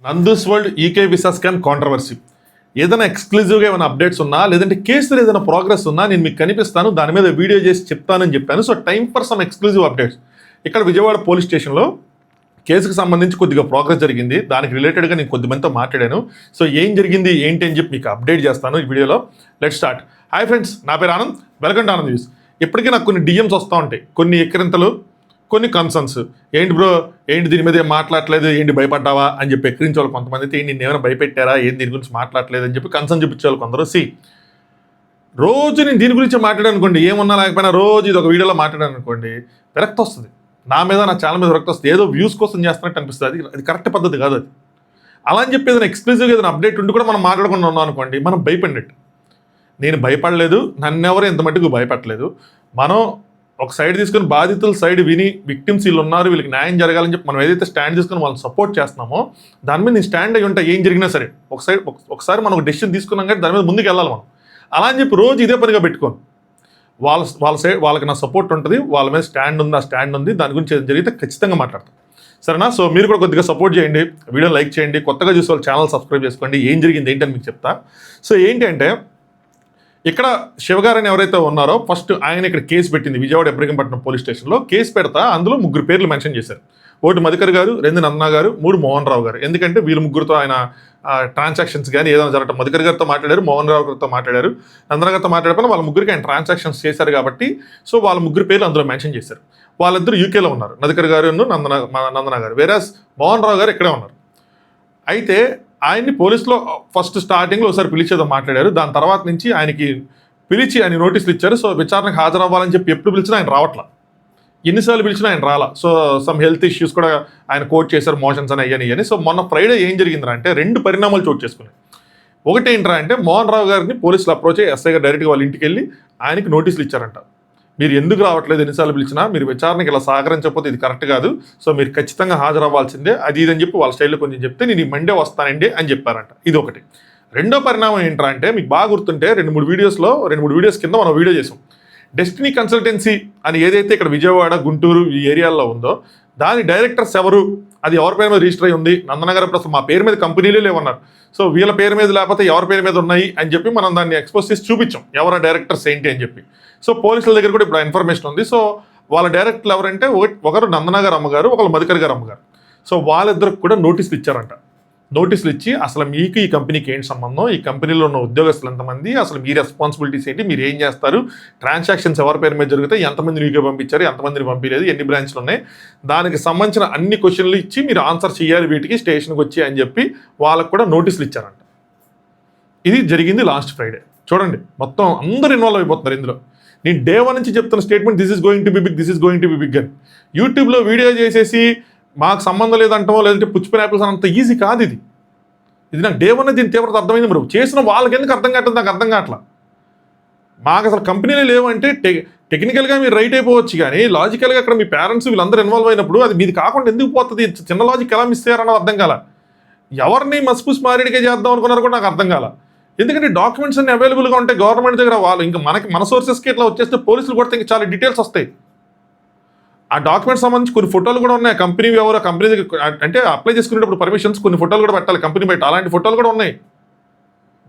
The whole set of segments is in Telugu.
Nandu's world EK visa scam controversy. ఏదైనా ఎక్స్క్లూజివ్గా ఏమైనా అప్డేట్స్ ఉన్నా, లేదంటే కేసులో ఏదైనా ప్రోగ్రెస్ ఉన్నా నేను మీకు కనిపిస్తాను, దాని మీద వీడియో చేసి చెప్తానని చెప్పాను. So time for some exclusive updates. ఇక్కడ విజయవాడ పోలీస్ స్టేషన్లో కేసుకు సంబంధించి కొద్దిగా ప్రోగ్రెస్ జరిగింది. దానికి రిలేటెడ్గా నేను కొద్దిమందితో మాట్లాడాను. సో ఏం జరిగింది ఏంటి అని చెప్పి మీకు అప్డేట్ చేస్తాను ఈ వీడియోలో. Let start. హాయ్ ఫ్రెండ్స్, నా పేరు Anand, welcome to Anand news. ఇప్పటికీ నాకు కొన్ని డిఎమ్స్ వస్తూ ఉంటాయి, కొన్ని ఎక్కిరింతలు, కొన్ని కన్సర్న్స్. ఏంటి బ్రో, ఏంటి దీని మీద ఏం మాట్లాడలేదు, ఏంటి భయపడ్డావా అని చెప్పి ఎక్కిరించే వాళ్ళు కొంతమంది అయితే, నేను ఏమైనా భయపెట్టారా, ఏం దీని గురించి మాట్లాడలేదు అని చెప్పి కన్సర్న్ చూపించేవాళ్ళు కొందరు. రోజు నేను దీని గురించి మాట్లాడాను అనుకోండి, ఏమన్నా లేకపోయినా రోజు ఇది ఒక వీడియోలో మాట్లాడాను అనుకోండి, విరక్తి వస్తుంది నా మీద, నా ఛానల్ మీద విరక్తి వస్తుంది. ఏదో వ్యూస్ కోసం చేస్తున్నట్టు అనిపిస్తుంది. అది కరెక్ట్ పద్ధతి కాదు. అది అలా అని చెప్పి ఏదైనా ఎక్స్క్లూజివ్గా ఏదైనా అప్డేట్ ఉండి కూడా మనం మాట్లాడకుండా ఉన్నాం అనుకోండి, మనం భయపడినట్టు. నేను భయపడలేదు, నన్నెవరు ఎంత మట్టుకు భయపడలేదు. మనం ఒక సైడ్ తీసుకొని బాధితుల సైడ్ విని, విక్టిమ్స్ వీళ్ళు ఉన్నారు, వీళ్ళకి న్యాయం జరగాలని చెప్పి మనం ఏదైతే స్టాండ్ తీసుకొని వాళ్ళని సపోర్ట్ చేస్తున్నామో దాని మీద నేను స్టాండ్ అయ్యి ఉంటా. ఏం జరిగినా సరే ఒకసారి మనం ఒక డెసిషన్ తీసుకున్నాం కాబట్టి దాని మీద ముందుకు వెళ్ళాలి మనం. అలా అని చెప్పి రోజు ఇదే పనిగా పెట్టుకోను. వాళ్ళ సైడ్ వాళ్ళకి నా సపోర్ట్ ఉంటుంది, వాళ్ళ మీద స్టాండ్ ఉంది, ఆ స్టాండ్ ఉంది, దాని గురించి ఏదైనా జరిగితే ఖచ్చితంగా మాట్లాడతాను. సరేనా? సో మీరు కూడా కొద్దిగా సపోర్ట్ చేయండి, వీడియో లైక్ చేయండి, కొత్తగా చూసే వాళ్ళు ఛానల్ సబ్స్క్రైబ్ చేసుకోండి. ఏం జరిగింది ఏంటని మీకు చెప్తా. సో ఏంటి అంటే, ఇక్కడ శివగారని ఎవరైతే ఉన్నారో ఫస్ట్ ఆయన ఇక్కడ కేసు పెట్టింది విజయవాడ ఇబ్రహీంపట్నం పోలీస్ స్టేషన్లో. కేసు పెడతా అందులో 3 పేర్లు మెన్షన్ చేశారు. ఒకటి మధుకర్ గారు, 2 నందన గారు, 3 మోహన్ రావు గారు. ఎందుకంటే వీళ్ళ ముగ్గురుతో ఆయన ట్రాన్సాక్షన్స్ కానీ ఏదైనా జరగటం, మధుకర్ గారితో మాట్లాడారు, మోహన్ రావు గారితో మాట్లాడారు, నందన గారితో మాట్లాడకపోయినా వాళ్ళ ముగ్గురికి ఆయన ట్రాన్సాక్షన్స్ చేశారు కాబట్టి సో వాళ్ళ 3 పేర్లు అందులో మెన్షన్ చేశారు. వాళ్ళిద్దరు యూకేలో ఉన్నారు, మధుకర్ గారు నందన గారు. వేరాస్ మోహన్ రావు గారు ఇక్కడే ఉన్నారు. అయితే ఆయన్ని పోలీసులో ఫస్ట్ స్టార్టింగ్లో ఒకసారి పిలిచేదో మాట్లాడారు. దాని తర్వాత నుంచి ఆయనకి పిలిచి ఆయన నోటీసులు ఇచ్చారు. సో విచారణకు హాజరవ్వాలని చెప్పి ఎప్పుడు పిలిచినా ఆయన రావట్లా, ఎన్నిసార్లు పిలిచినా ఆయన రాలా. సో సమ్ హెల్త్ ఇష్యూస్ కూడా ఆయన కోట్ చేశారు, మోషన్స్ అని అయ్యని. సో మొన్న ఫ్రైడే ఏం జరిగిందిరా అంటే 2 పరిణామాలు చోటు చేసుకున్నాయి. ఒకటి ఏంట్రా అంటే, మోహన్ రావు గారిని పోలీసులు అప్రోచ్ అయ్యి ఎస్ఐ గారు డైరెక్ట్గా వాళ్ళ ఇంటికి వెళ్ళి ఆయనకి నోటీసులు ఇచ్చారంట. మీరు ఎందుకు రావట్లేదు, ఎన్నిసార్లు పిలిచినా, మీరు విచారణకి ఇలా సహకరించకపోతే ఇది కరెక్ట్ కాదు, సో మీరు ఖచ్చితంగా హాజరవ్వాల్సిందే, అది ఇదని చెప్పి వాళ్ళ స్టైల్లో కొంచెం చెప్తే నేను ఈ మండే వస్తానండి అని చెప్పారంట. ఇది ఒకటి. రెండో పరిణామం ఏంట్రా అంటే, మీకు బాగా గుర్తుంటే 2-3 వీడియోస్ కింద మనం వీడియో చేసాం. డెస్టినీ కన్సల్టెన్సీ అని ఏదైతే ఇక్కడ విజయవాడ, గుంటూరు ఈ ఏరియాల్లో ఉందో దాని డైరెక్టర్స్ ఎవరు, అది ఎవరి పేరు మీద రిజిస్టర్ అయ్యి ఉంది, నందనగర్ ప్రస్తుతం మా పేరు మీద కంపెనీలే లేవన్నారు. సో వీళ్ళ పేరు మీద లేకపోతే ఎవరి పేరు మీద ఉన్నాయి అని చెప్పి మనం దాన్ని ఎక్స్పోజ్ చేసి చూపించాం, ఎవరు డైరెక్టర్స్ ఏంటి అని చెప్పి. సో పోలీసుల దగ్గర కూడా ఇప్పుడు ఇన్ఫర్మేషన్ ఉంది. సో వాళ్ళ డైరెక్టర్లు ఎవరంటే, ఒకరు నందనగర్ అమ్మగారు, ఒకరు మధుకర్ గారు అమ్మగారు. సో వాళ్ళిద్దరికి కూడా నోటీసులు ఇచ్చారంట. నోటీసులు ఇచ్చి అసలు మీకు ఈ కంపెనీకి ఏంటి సంబంధం, ఈ కంపెనీలో ఉన్న ఉద్యోగస్తులు ఎంతమంది, అసలు మీ రెస్పాన్సిబిలిటీస్ ఏంటి, మీరు ఏం చేస్తారు, ట్రాన్సాక్షన్స్ ఎవరి పేరు మీద జరుగుతాయి, ఎంతమంది యూకే పంపించారు, ఎంతమందిని పంపించలేదు, ఎన్ని బ్రాంచ్లు ఉన్నాయి, దానికి సంబంధించిన అన్ని క్వశ్చన్లు ఇచ్చి మీరు ఆన్సర్ చేయాలి వీటికి స్టేషన్కి వచ్చి అని చెప్పి వాళ్ళకు కూడా నోటీసులు ఇచ్చారంట. ఇది జరిగింది లాస్ట్ ఫ్రైడే. చూడండి, మొత్తం అందరూ ఇన్వాల్వ్ అయిపోతున్నారు ఇందులో. నేను డే 1 నుంచి చెప్తున్న statement, this is going to be big, this is going to be big అని యూట్యూబ్లో వీడియో చేసేసి మాకు సంబంధం లేదంటామో, లేదంటే పుచ్చిపోయిన యాపిల్స్ అంత ఈజీ కాదు ఇది. నాకు డే 1 దీని తీవ్రత అర్థమైంది. మరి చేసిన వాళ్ళకి ఎందుకు అర్థం కావట్లేదు, నాకు అర్థం కావట్లా. మాకు అసలు కంపెనీలే లేవంటే టెక్నికల్గా మీరు రైట్ అయిపోవచ్చు, కానీ లాజికల్గా అక్కడ మీ పేరెంట్స్ వీళ్ళందరూ ఇన్వాల్వ్ అయినప్పుడు అది మీది కాకుండా ఎందుకు పోతుంది, చిన్న లాజిక్ ఎలా మిస్ అయ్యారన్నది అర్థం కాల. ఎవరిని మస్పూస్ మారేడికే చేద్దాం అనుకున్నారో కూడా నాకు అర్థం కాల. ఎందుకంటే డాక్యుమెంట్స్ అన్ని అవైలబుల్గా ఉంటాయి గవర్నమెంట్ దగ్గర. వాళ్ళు ఇంకా మన సోర్సెస్కి ఇట్లా వచ్చేస్తే పోలీసులు కొడితే ఇంకా చాలా డీటెయిల్స్ వస్తాయి. ఆ డాక్యుమెంట్స్ సంబంధించి కొన్ని ఫోటోలు కూడా ఉన్నాయి. కంపెనీ ఎవరు, కంపెనీ అంటే అప్లై చేసుకునేటప్పుడు పర్మిషన్స్ కొన్ని ఫోటోలు కూడా పెట్టాలి కంపెనీ బయట, అలాంటి ఫోటోలు కూడా ఉన్నాయి.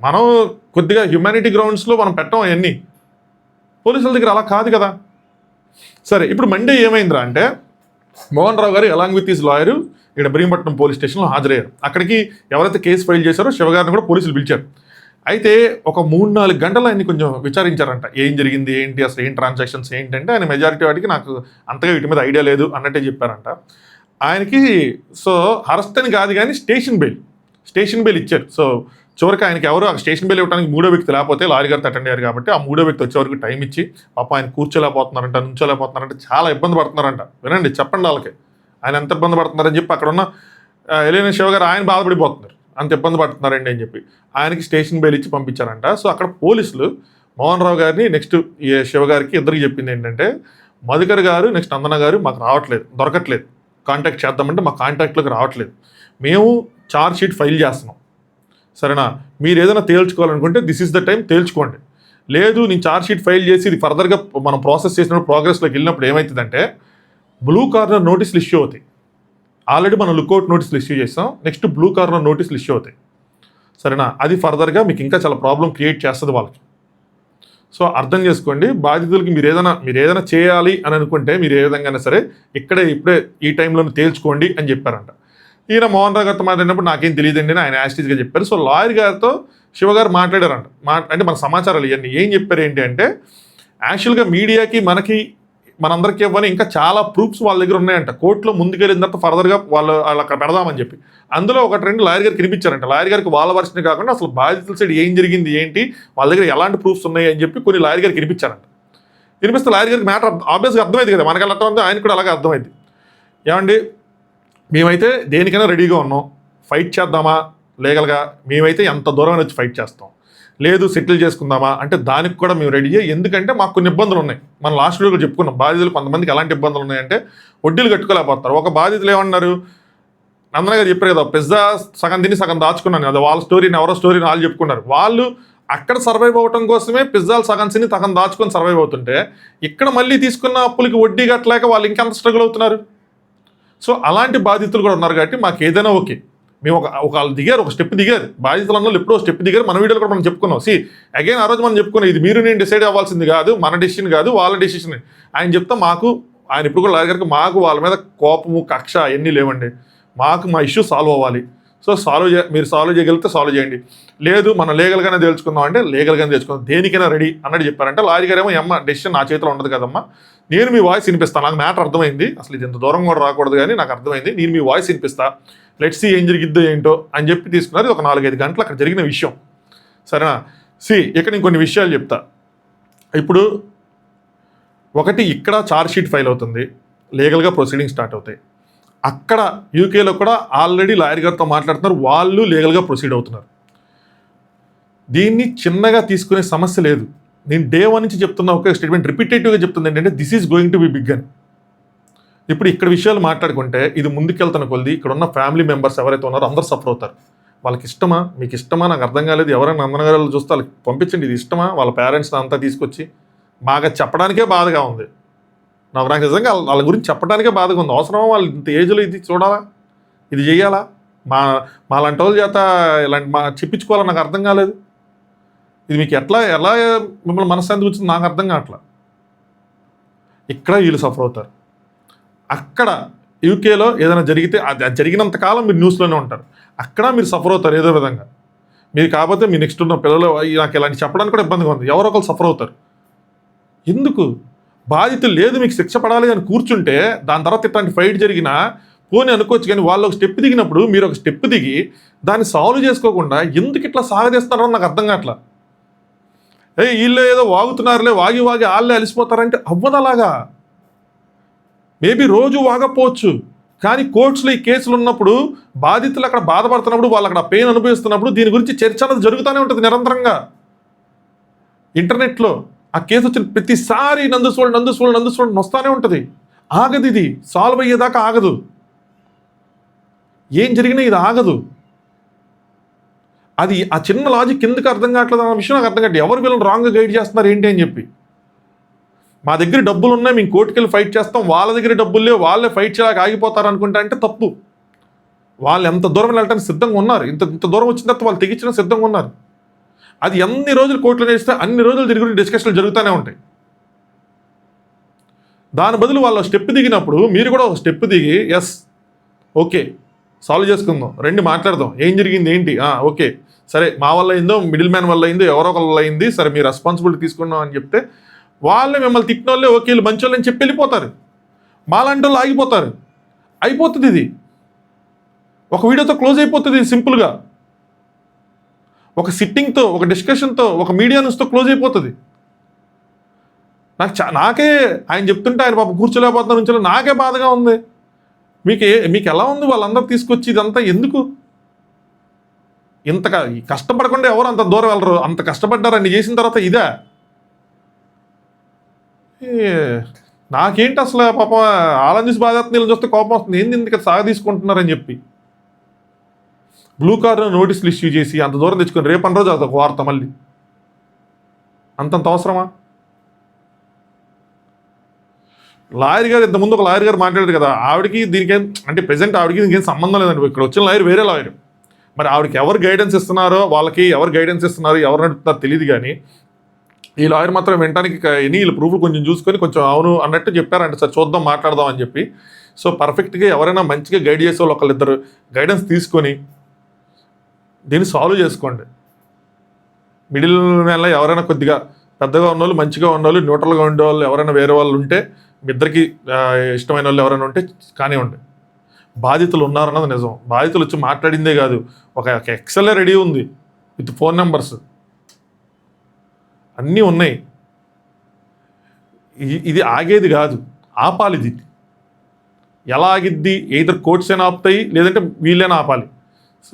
మనం కొద్దిగా హ్యుమానిటీ గ్రౌండ్స్లో మనం పెట్టాం అవన్నీ, పోలీసుల దగ్గర అలా కాదు కదా. సరే, ఇప్పుడు మండే ఏమైందిరా అంటే, మోహన్ రావు గారు అలాంగ్ విత్ హిస్ లాయరు ఇక్కడ ఇబ్రహీంపట్నం పోలీస్ స్టేషన్లో హాజరయ్యారు. అక్కడికి ఎవరైతే కేసు ఫైల్ చేశారో శివగారిని కూడా పోలీసులు పిలిచారు. అయితే ఒక 3-4 గంటలు ఆయన్ని కొంచెం విచారించారంట. ఏం జరిగింది ఏంటి, అసలు ఏం ట్రాన్సాక్షన్స్ ఏంటంటే, ఆయన మెజారిటీ వాటికి నాకు అంతగా వీటి మీద ఐడియా లేదు అన్నట్టే చెప్పారంట. ఆయనకి సో అరెస్ట్ అని కాదు కానీ స్టేషన్ బెయిల్ ఇచ్చారు. సో చివరికి ఆయనకి ఎవరు ఆ స్టేషన్ బెయిల్ ఇవ్వడానికి 3వ వ్యక్తి లేకపోతే లారీ గారితో అటెండ్ అయ్యారు కాబట్టి ఆ 3వ వ్యక్తి వచ్చే వరకు టైం ఇచ్చి పాప ఆయన కూర్చోలేకపోతున్నారంట, నుంచోలేకపోతున్నారంట, చాలా ఇబ్బంది పడుతున్నారంట. వినండి, చెప్పండి వాళ్ళకి ఆయన ఎంత ఇబ్బంది పడుతున్నారని చెప్పి. అక్కడ ఉన్న ఎలియన శివగారు ఆయన బాధపడిపోతున్నారు, అంత ఇబ్బంది పడుతున్నారండి అని చెప్పి ఆయనకి స్టేషన్ బెయిల్ ఇచ్చి పంపించారంట. సో అక్కడ పోలీసులు మోహన్ రావు గారిని నెక్స్ట్ శివగారికి ఇద్దరికి చెప్పింది ఏంటంటే, మధుకర్ గారు నెక్స్ట్ నందన గారు మాకు రావట్లేదు, దొరకట్లేదు, కాంటాక్ట్ చేద్దామంటే మా కాంటాక్ట్లోకి రావట్లేదు, మేము ఛార్జ్ షీట్ ఫైల్ చేస్తున్నాం, సరేనా, మీరు ఏదైనా తేల్చుకోవాలనుకుంటే దిస్ ఈస్ ద టైం తేల్చుకోండి, లేదు నేను ఛార్జ్ షీట్ ఫైల్ చేసి ఇది ఫర్దర్గా మనం ప్రాసెస్ చేసినప్పుడు ప్రోగ్రెస్లోకి వెళ్ళినప్పుడు ఏమవుతుందంటే బ్లూ కార్నర్ నోటీసులు ఇష్యూ అవుతాయి. ఆల్రెడీ మనం లుకౌట్ నోటీసులు ఇష్యూ చేస్తాం, నెక్స్ట్ బ్లూ కార్నర్ నోటీసులు ఇష్యూ అవుతాయి. సరేనా? అది ఫర్దర్గా మీకు ఇంకా చాలా ప్రాబ్లం క్రియేట్ చేస్తుంది వాళ్ళకి. సో అర్థం చేసుకోండి, బాధితులకి మీరు ఏదైనా చేయాలి అని అనుకుంటే మీరు ఏ విధంగా సరే ఇప్పుడే ఈ టైంలోనే తేల్చుకోండి అని చెప్పారంట. ఈయన మోహన్ రావు గారితో మాట్లాడినప్పుడు నాకేం తెలియదండి అని ఆయన యాస్టీస్గా చెప్పారు. సో లాయర్ గారితో శివ గారు మాట్లాడారంట. అంటే మన సమాచారాలు ఇవన్నీ ఏం చెప్పారు ఏంటి అంటే, యాక్చువల్గా మీడియాకి మనందరికీ ఇవ్వని ఇంకా చాలా ప్రూఫ్స్ వాళ్ళ దగ్గర ఉన్నాయంట. కోర్టులో ముందుకెళ్ళిన తర్వాత ఫర్దర్గా వాళ్ళు అక్కడ పెడదామని చెప్పి అందులో ఒక ట్రెండ్ లాయర్ గారికి కనిపించారంట. లాయర్ గారికి వాళ్ళ వర్షన్ కాకుండా అసలు బాధితుల సైడ్ ఏం జరిగింది ఏంటి, వాళ్ళ దగ్గర ఎలాంటి ప్రూఫ్స్ ఉన్నాయి అని చెప్పి కొన్ని లాయర్ గారికి కనిపించారంట. వినిపిస్తే లాయర్ గారికి మ్యాటర్ ఆబ్వియస్గా అర్థమైంది కదా, మనకి ఎలా అర్థమైంది ఆయనకు కూడా అలాగే అర్థమైంది. ఏమండి, మేమైతే దేనికైనా రెడీగా ఉన్నాం, ఫైట్ చేద్దామా లీగల్గా, మేమైతే ఎంత దూరమైన వచ్చి ఫైట్ చేస్తాం, లేదు సెటిల్ చేసుకుందామా అంటే దానికి కూడా మేము రెడీ. ఎందుకంటే మాకు కొన్ని ఇబ్బందులు ఉన్నాయి. మనం లాస్ట్ వీడియోలో చెప్పుకున్నాం, బాధితులు కొంతమందికి ఎలాంటి ఇబ్బందులు ఉన్నాయంటే వడ్డీలు కట్టుకోలేకపోతారు. ఒక బాధితులు ఏమన్నారు, నందన గారు చెప్పారు కదా, పిజ్జా సగం తిని సగం దాచుకున్నాను, అది వాళ్ళ స్టోరీని ఎవరో స్టోరీని వాళ్ళు చెప్పుకున్నారు. వాళ్ళు అక్కడ సర్వైవ్ అవ్వడం కోసమే పిజ్జాలు సగం తిని సగం దాచుకొని సర్వైవ్ అవుతుంటే ఇక్కడ మళ్ళీ తీసుకున్న అప్పులకి వడ్డీ కట్టలేక వాళ్ళు ఇంకెంత స్ట్రగుల్ అవుతున్నారు. సో అలాంటి బాధితులు కూడా ఉన్నారు కాబట్టి మాకు ఏదైనా ఓకే. మేము ఒక స్టెప్ దిగారు, బాధితులందరూ ఎప్పుడో స్టెప్ దిగారు. మన వీడియోలో కూడా మనం చెప్పుకున్నాం. అగైన్ ఆ రోజు మనం చెప్పుకున్నాం, ఇది మీరు నేను డిసైడ్ అవ్వాల్సింది కాదు, మన డెసిషన్ కాదు, వాళ్ళ డెసిషన్. ఆయన చెప్తా ఆయన ఇప్పుడు కూడా లాయర్ గారికి మాకు వాళ్ళ మీద కోపము కక్ష అవన్నీ లేవండి, మాకు మా ఇష్యూ సాల్వ్ అవ్వాలి. సో మీరు సాల్వ్ చేయగలిగితే సాల్వ్ చేయండి, లేదు మనం లీగల్గానే తెలుసుకుందాం అంటే లీగల్గానే తెలుసుకుందాం, దేనికైనా రెడీ అన్నట్టు చెప్పారంటే లాయర్ గారు ఏమో అమ్మ డెసిషన్ నా చేతిలో ఉండదు కదమ్మా, నేను మీ వాయిస్ వినిపిస్తాను, నాకు మ్యాటర్ అర్థమైంది, అసలు ఇది ఇంత దూరం కూడా రాకూడదు కానీ నాకు అర్థమైంది, నేను మీ వాయిస్ వినిపిస్తా, లెట్స్ సీ ఏం జరిగిద్దో ఏంటో అని చెప్పి తీసుకున్నారు. ఇది ఒక 4-5 గంటలు అక్కడ జరిగిన విషయం. సరేనా? ఇక్కడ నేను కొన్ని విషయాలు చెప్తా. ఇప్పుడు ఒకటి, ఇక్కడ ఛార్జ్ షీట్ ఫైల్ అవుతుంది, లీగల్గా ప్రొసీడింగ్ స్టార్ట్ అవుతాయి. అక్కడ యూకేలో కూడా ఆల్రెడీ లాయర్ గారితో మాట్లాడుతున్నారు, వాళ్ళు లీగల్గా ప్రొసీడ్ అవుతున్నారు. దీన్ని చిన్నగా తీసుకునే సమస్య లేదు. నేను డే 1 నుంచి చెప్తున్నా ఒక స్టేట్మెంట్ రిపీటేటివ్గా చెప్తుంది ఏంటంటే, this is going to be big అని. ఇప్పుడు ఇక్కడ విషయాలు మాట్లాడుకుంటే ఇది ముందుకెళ్తున్న కొద్ది ఇక్కడ ఉన్న ఫ్యామిలీ మెంబర్స్ ఎవరైతే ఉన్నారో అందరూ సఫర్ అవుతారు. వాళ్ళకి ఇష్టమా, మీకు ఇష్టమా నాకు అర్థం కాలేదు. ఎవరైనా నందనగరాలు చూస్తే వాళ్ళకి పంపించండి, ఇది ఇష్టమా, వాళ్ళ పేరెంట్స్ని అంతా తీసుకొచ్చి మాకు చెప్పడానికే బాధగా ఉంది. నాకు నిజంగా వాళ్ళ గురించి చెప్పడానికే బాధగా ఉంది. అవసరమా వాళ్ళు ఇంత ఏజ్లో ఇది చూడాలా, ఇది చేయాలా, మాలాంటి వాళ్ళ చేత ఇలాంటి చెప్పించుకోవాలని నాకు అర్థం కాలేదు. ఇది మీకు ఎలా మిమ్మల్ని మనశ్శాంతి వచ్చింది నాకు అర్థం కావట్లా. ఇక్కడ వీళ్ళు సఫర్ అవుతారు. అక్కడ యూకేలో ఏదైనా జరిగితే అది జరిగినంత కాలం మీరు న్యూస్లోనే ఉంటారు, అక్కడ మీరు సఫర్ అవుతారు ఏదో విధంగా. మీరు కాకపోతే మీ నెక్స్ట్ ఉన్న పిల్లలు నాకు ఇలాంటి చెప్పడానికి కూడా ఇబ్బందిగా ఉంది, ఎవరో ఒకరు సఫర్ అవుతారు. ఎందుకు బాధితులు లేదు మీకు శిక్ష పడాలి అని కూర్చుంటే దాని తర్వాత ఇట్లాంటి ఫైట్ జరిగినా పోనీ అనుకోవచ్చు, కానీ వాళ్ళు ఒక స్టెప్ దిగినప్పుడు మీరు ఒక స్టెప్ దిగి దాన్ని సాల్వ్ చేసుకోకుండా ఎందుకు ఇట్లా సాగదీస్తున్నారో నాకు అర్థం కావట్లా. వీళ్ళు ఏదో వాగుతున్నారులే, వాగి వాళ్ళే అలిసిపోతారంటే అవ్వదలాగా. మేబీ రోజు వాగపోవచ్చు, కానీ కోర్ట్స్లో ఈ కేసులు ఉన్నప్పుడు బాధితులు అక్కడ బాధపడుతున్నప్పుడు వాళ్ళు అక్కడ పెయిన్ అనుభవిస్తున్నప్పుడు దీని గురించి చర్చ అనేది జరుగుతూనే ఉంటుంది నిరంతరంగా. ఇంటర్నెట్లో ఆ కేసు వచ్చిన ప్రతిసారి నందు చూడండి వస్తూనే ఉంటుంది, ఆగదు. ఇది సాల్వ్ అయ్యేదాకా ఆగదు, ఏం జరిగినా ఇది ఆగదు. అది ఆ చిన్న లాజిక్ ఎందుకు అర్థం కావట్లేదు అన్న విషయం నాకు అర్థం కావట్లేదు. ఎవరు వీళ్ళని రాంగ్గా గైడ్ చేస్తున్నారు ఏంటి అని చెప్పి. మా దగ్గర డబ్బులు ఉన్నాయి, మేము కోర్టుకి వెళ్ళి ఫైట్ చేస్తాం, వాళ్ళ దగ్గర డబ్బులు లేవు, వాళ్ళే ఫైట్ చేయడానికి ఆగిపోతారు అనుకుంటా అంటే తప్పు. వాళ్ళు ఎంత దూరం వెళ్ళడానికి సిద్ధంగా ఉన్నారు, ఇంత దూరం వచ్చిన తర్వాత వాళ్ళు తెగించడం సిద్ధంగా ఉన్నారు. అది ఎన్ని రోజులు కోర్టులో చేస్తే అన్ని రోజులు దీని గురించి డిస్కషన్లు జరుగుతూనే ఉంటాయి. దాని బదులు వాళ్ళు స్టెప్ దిగినప్పుడు మీరు కూడా ఒక స్టెప్ దిగి ఎస్ ఓకే సాల్వ్ చేసుకుందాం, రండి మాట్లాడదాం, ఏం జరిగింది ఏంటి, ఓకే సరే మా వల్ల అయిందో మిడిల్ మ్యాన్ వల్ల అయిందో ఎవరో ఒకళ్ళ వల్ల అయింది, సరే మీరు రెస్పాన్సిబిలిటీ తీసుకున్నాం అని చెప్తే వాళ్ళే మిమ్మల్ని తిట్టిన వాళ్ళే ఓకే వీళ్ళు మంచి వాళ్ళని చెప్పి వెళ్ళిపోతారు, మాలాంటి వాళ్ళు ఆగిపోతారు, అయిపోతుంది. ఇది ఒక వీడియోతో క్లోజ్ అయిపోతుంది సింపుల్గా, ఒక సిట్టింగ్తో, ఒక డిస్కషన్తో, ఒక మీడియా న్యూస్తో క్లోజ్ అయిపోతుంది. నాకే ఆయన చెప్తుంటే ఆయన పాప కూర్చోలేకపోతున్నారు నుంచి నాకే బాధగా ఉంది. మీకు ఎలా ఉంది వాళ్ళందరూ తీసుకొచ్చి ఇదంతా ఎందుకు? ఇంతగా కష్టపడకుండా ఎవరు అంత దూరం వెళ్ళరు, అంత కష్టపడ్డారు అన్ని చేసిన తర్వాత ఇదే. నాకేంటి అసలు పాప ఆలందీసి బాధ చూస్తే కోపం వస్తుంది, ఏంది ఇందుకు సాగ తీసుకుంటున్నారని చెప్పి. బ్లూ కార్నర్ నోటీసులు ఇష్యూ చేసి అంత దూరం తెచ్చుకొని రేపటి రోజు అదొక వార్త మళ్ళీ, అంతంత అవసరమా? లాయర్ గారు ఇంతకుముందు ఒక లాయర్ గారు మాట్లాడారు కదా, ఆవిడకి దీనికి అంటే ప్రెసెంట్ ఆవిడకి దీనికి ఏం సంబంధం లేదండి. ఇక్కడ వచ్చిన లాయర్ వేరే లాయర్. మరి ఆవిడకి ఎవరు గైడెన్స్ ఇస్తున్నారో, వాళ్ళకి ఎవరు గైడెన్స్ ఇస్తున్నారో, ఎవరు నడుపుతున్నారో తెలియదు. కానీ ఈ లాయర్ మాత్రం వినడానికి వీళ్ళ ప్రూఫ్లు కొంచెం చూసుకొని కొంచెం అవును అన్నట్టు చెప్పారంటే, సార్ చూద్దాం మాట్లాడదాం అని చెప్పి. సో పర్ఫెక్ట్గా ఎవరైనా మంచిగా గైడ్ చేసే వాళ్ళు ఒకళ్ళిద్దరు గైడెన్స్ తీసుకొని దీన్ని సాల్వ్ చేసుకోండి. మిడిల్ మ్యాన్లో ఎవరైనా కొద్దిగా పెద్దగా ఉన్నోళ్ళు, మంచిగా ఉన్నోళ్ళు, న్యూట్రల్గా ఉండేవాళ్ళు ఎవరైనా వేరే వాళ్ళు ఉంటే, మీ ఇద్దరికి ఇష్టమైన వాళ్ళు ఎవరైనా ఉంటే కానివ్వండి. బాధితులు ఉన్నారన్నది నిజం. బాధితులు వచ్చి మాట్లాడిందే కాదు, ఒక ఎక్సెల్ రెడీ ఉంది విత్ ఫోన్ నెంబర్స్ అన్నీ ఉన్నాయి. ఇది ఆగేది కాదు, ఆపాలి. ఇది ఎలా ఆగిద్ది? ఎయిదర్ కోర్ట్స్ అయినా ఆపుతాయి, లేదంటే వీళ్ళైనా ఆపాలి. సో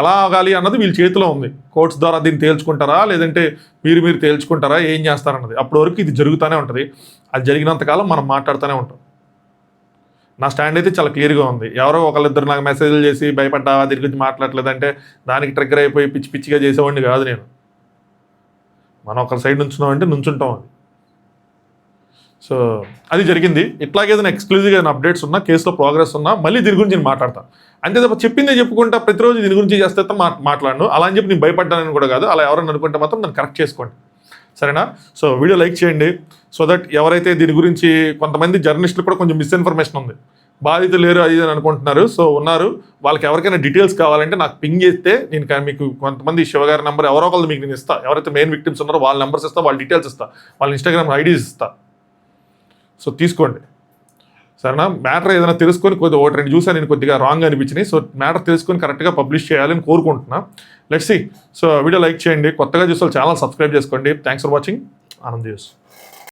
ఎలా ఆగాలి అన్నది వీళ్ళ చేతిలో ఉంది. కోర్ట్స్ ద్వారా దీన్ని తేల్చుకుంటారా, లేదంటే మీరు తేల్చుకుంటారా, ఏం చేస్తారన్నది. అప్పటి వరకు ఇది జరుగుతూనే ఉంటుంది. అది జరిగినంతకాలం మనం మాట్లాడుతూనే ఉంటాం. నా స్టాండ్ అయితే చాలా క్లియర్గా ఉంది. ఎవరో ఒకళ్ళిద్దరు నాకు మెసేజ్లు చేసి భయపడ్డావా, దీని గురించి మాట్లాడలేదంటే దానికి ట్రిగ్గర్ అయిపోయి పిచ్చి పిచ్చిగా చేసేవాడిని కాదు నేను. మనం ఒకరి సైడ్ నుంచున్నామంటే నుంచుంటాం. అది సో అది జరిగింది. ఇట్లాగే ఏదైనా ఎక్స్క్లూజివ్గా ఏదైనా అప్డేట్స్ ఉన్నా, కేసులో ప్రోగ్రెస్ ఉన్నా మళ్ళీ దీని గురించి నేను మాట్లాడతాను. అంతే తప్ప చెప్పిందే చెప్పుకుంటా ప్రతిరోజు దీని గురించి చేస్తే మాట్లాడను. అలా అని చెప్పి నేను భయపడ్డానని కూడా కాదు. అలా ఎవరైనా అనుకుంటే మాత్రం దాన్ని కరెక్ట్ చేసుకోండి, సరేనా? సో వీడియో లైక్ చేయండి, సో దట్ ఎవరైతే దీని గురించి కొంతమంది జర్నలిస్టులు కూడా కొంచెం మిస్ఇన్ఫర్మేషన్ ఉంది, బాధితులు లేరు అది అని అనుకుంటున్నారు. సో ఉన్నారు, వాళ్ళకి ఎవరికైనా డీటెయిల్స్ కావాలంటే నాకు పింగ్ చేస్తే నేను మీకు కొంతమంది శివగారి నెంబర్ ఎవరో ఒకళ్ళు మీకు నేను ఇస్తాను. ఎవరైతే మెయిన్ విక్టిమ్స్ ఉన్నారో వాళ్ళ నెంబర్స్ ఇస్తా, వాళ్ళ డీటెయిల్స్ ఇస్తా, వాళ్ళ ఇన్స్టాగ్రామ్ ఐడీస్ ఇస్తా. సో తీసుకోండి, సరేనా? మ్యాటర్ ఏదైనా తెలుసుకొని ఒకటి రెండు చూసాను నేను కొద్దిగా రాంగ్ అనిపించినాయి. సో మ్యాటర్ తెలుసుకొని కరెక్ట్గా పబ్లిష్ చేయాలని కోరుకుంటున్నా. Let's see. So video like చేయండి, కొత్తగా చూసే ఛానల్ సబ్స్క్రైబ్ చేసుకోండి. Thanks for watching. Anand news.